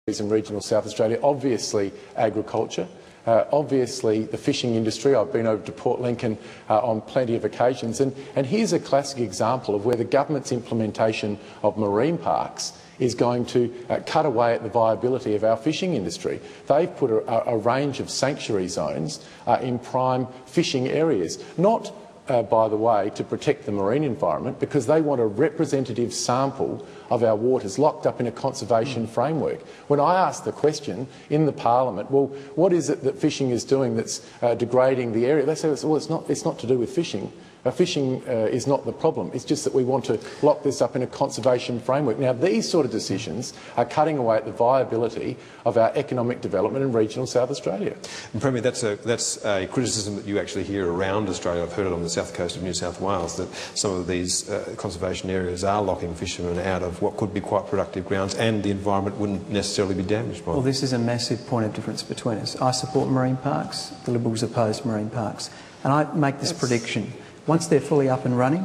in regional South Australia, obviously agriculture, obviously the fishing industry. I've been over to Port Lincoln on plenty of occasions, and here's a classic example of where the government's implementation of marine parks is going to cut away at the viability of our fishing industry. They've put a range of sanctuary zones in prime fishing areas, not by the way, to protect the marine environment, because they want a representative sample of our waters locked up in a conservation framework. When I ask the question in the parliament, well, what is it that fishing is doing that's degrading the area? They say, well, it's not to do with fishing. Fishing is not the problem. It's just that we want to lock this up in a conservation framework. Now, these sort of decisions are cutting away at the viability of our economic development in regional South Australia. And Premier, that's a criticism that you actually hear around Australia. I've heard it on the south coast of New South Wales, that some of these conservation areas are locking fishermen out of what could be quite productive grounds, and the environment wouldn't necessarily be damaged by it. Well, this is a massive point of difference between us. I support marine parks. The Liberals oppose marine parks. And I make this prediction. Once they're fully up and running,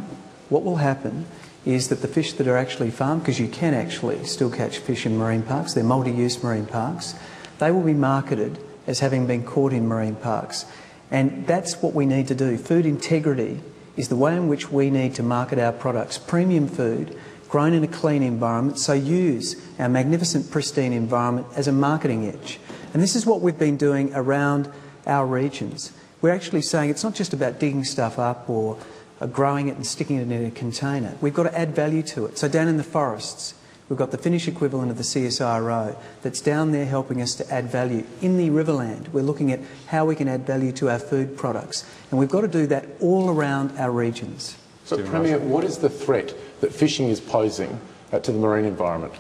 what will happen is that the fish that are actually farmed, because you can actually still catch fish in marine parks, they're multi-use marine parks, they will be marketed as having been caught in marine parks. And that's what we need to do. Food integrity is the way in which we need to market our products. Premium food, grown in a clean environment, so use our magnificent, pristine environment as a marketing edge. And this is what we've been doing around our regions. We're actually saying it's not just about digging stuff up or growing it and sticking it in a container. We've got to add value to it. So down in the forests, we've got the Finnish equivalent of the CSIRO that's down there helping us to add value. In the Riverland, we're looking at how we can add value to our food products. And we've got to do that all around our regions. So, Premier, what is the threat that fishing is posing to the marine environment?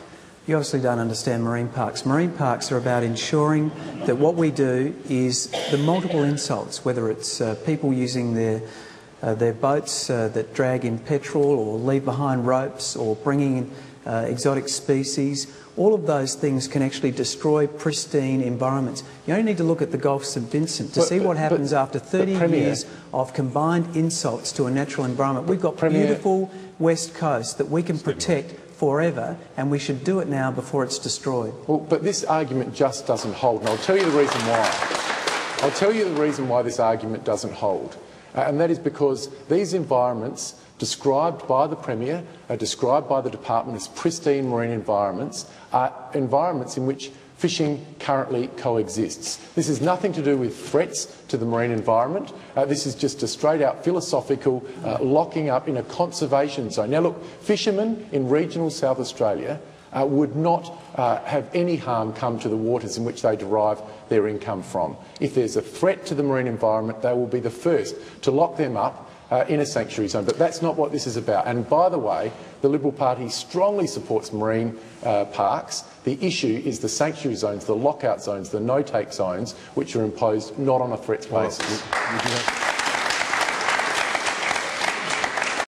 You obviously don't understand marine parks. Marine parks are about ensuring that what we do is the multiple insults, whether it's people using their boats that drag in petrol or leave behind ropes, or bringing in exotic species, all of those things can actually destroy pristine environments. You only need to look at the Gulf of St Vincent to see what happens after 30 years of combined insults to a natural environment. We've got beautiful West Coast that we can protect forever, and we should do it now before it's destroyed. Well, but this argument just doesn't hold, and I'll tell you the reason why. I'll tell you the reason why this argument doesn't hold, and that is because these environments described by the Premier, described by the Department as pristine marine environments, are environments in which fishing currently coexists. This has nothing to do with threats to the marine environment. This is just a straight-out philosophical locking up in a conservation zone. Now look, fishermen in regional South Australia would not have any harm come to the waters in which they derive their income from. If there's a threat to the marine environment, they will be the first to lock them up in a sanctuary zone. But that's not what this is about. And by the way, the Liberal Party strongly supports marine parks. The issue is the sanctuary zones, the lockout zones, the no-take zones, which are imposed not on a threats basis.